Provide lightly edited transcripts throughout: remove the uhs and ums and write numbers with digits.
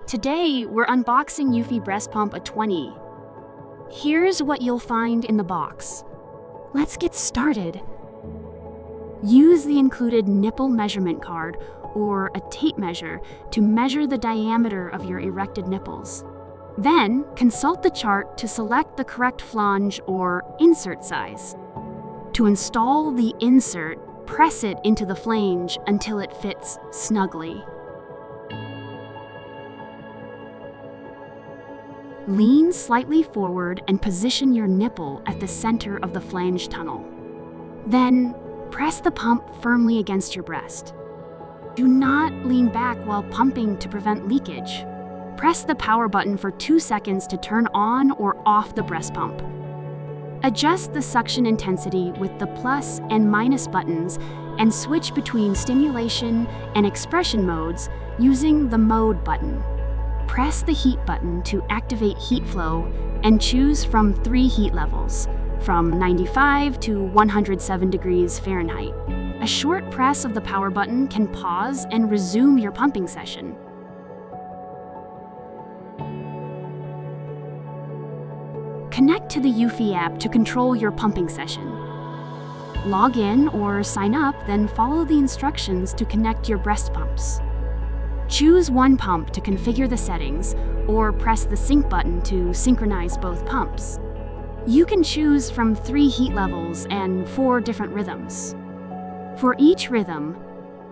Today, we're unboxing Eufy Breast Pump E20. Here's what you'll find in the box. Let's get started. Use the included nipple measurement card or a tape measure to measure the diameter of your erected nipples. Then, consult the chart to select the correct flange or insert size. To install the insert, press it into the flange until it fits snugly. Lean slightly forward and position your nipple at the center of the flange tunnel. Then, press the pump firmly against your breast. Do not lean back while pumping to prevent leakage. Press the power button for 2 seconds to turn on or off the breast pump. Adjust the suction intensity with the plus and minus buttons and switch between stimulation and expression modes using the mode button. Press the heat button to activate heat flow and choose from 3 heat levels, from 95 to 107 degrees Fahrenheit. A short press of the power button can pause and resume your pumping session. Connect to the Eufy app to control your pumping session. Log in or sign up, then follow the instructions to connect your breast pumps. Choose one pump to configure the settings, or press the sync button to synchronize both pumps. You can choose from 3 heat levels and 4 different rhythms. For each rhythm,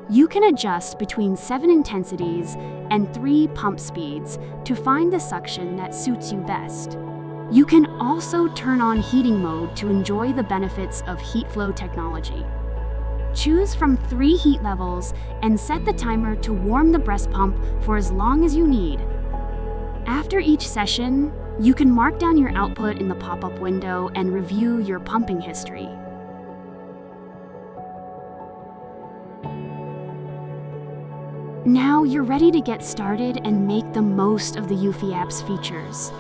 you can adjust between 7 intensities and 3 pump speeds to find the suction that suits you best. You can also turn on heating mode to enjoy the benefits of heat flow technology. Choose from 3 heat levels and set the timer to warm the breast pump for as long as you need. After each session, you can mark down your output in the pop-up window and review your pumping history. Now you're ready to get started and make the most of the Eufy app's features.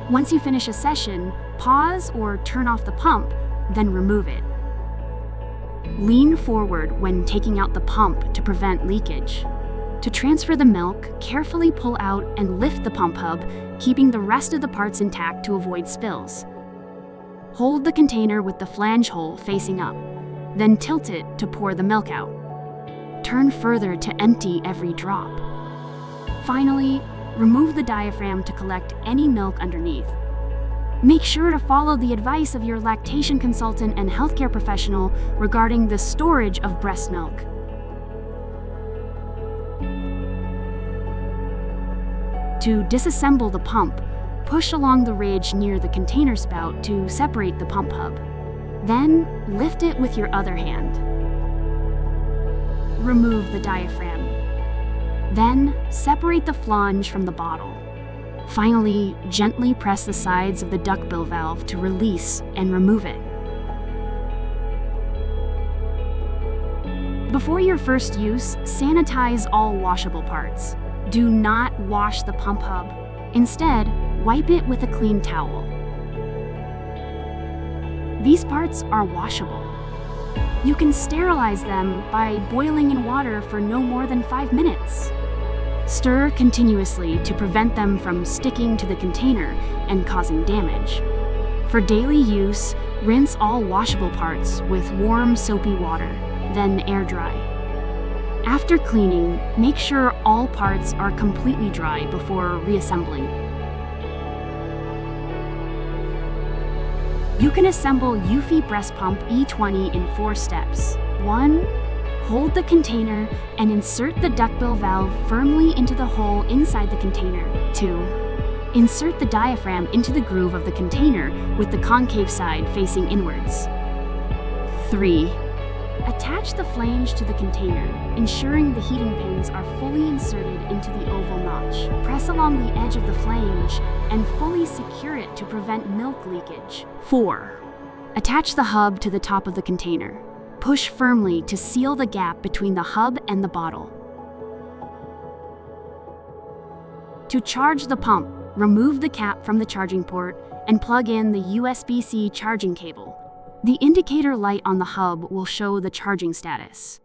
Once you finish a session, pause or turn off the pump, then remove it. Lean forward when taking out the pump to prevent leakage. To transfer the milk, carefully pull out and lift the pump hub, keeping the rest of the parts intact to avoid spills. Hold the container with the flange hole facing up, then tilt it to pour the milk out. Turn further to empty every drop. Finally, remove the diaphragm to collect any milk underneath. Make sure to follow the advice of your lactation consultant and healthcare professional regarding the storage of breast milk. To disassemble the pump, push along the ridge near the container spout to separate the pump hub. Then, lift it with your other hand. Remove the diaphragm. Then, separate the flange from the bottle. Finally, gently press the sides of the duckbill valve to release and remove it. Before your first use, sanitize all washable parts. Do not wash the pump hub. Instead, wipe it with a clean towel. These parts are washable. You can sterilize them by boiling in water for no more than 5 minutes. Stir continuously to prevent them from sticking to the container and causing damage. For daily use, rinse all washable parts with warm, soapy water, then air dry. After cleaning, make sure all parts are completely dry before reassembling. You can assemble Eufy Breast Pump E20 in 4 steps. 1. Hold the container and insert the duckbill valve firmly into the hole inside the container. 2. Insert the diaphragm into the groove of the container with the concave side facing inwards. 3. Attach the flange to the container, ensuring the heating pins are fully inserted into the oval notch. Press along the edge of the flange and fully secure it to prevent milk leakage. 4. Attach the hub to the top of the container. Push firmly to seal the gap between the hub and the bottle. To charge the pump, remove the cap from the charging port and plug in the USB-C charging cable. The indicator light on the hub will show the charging status.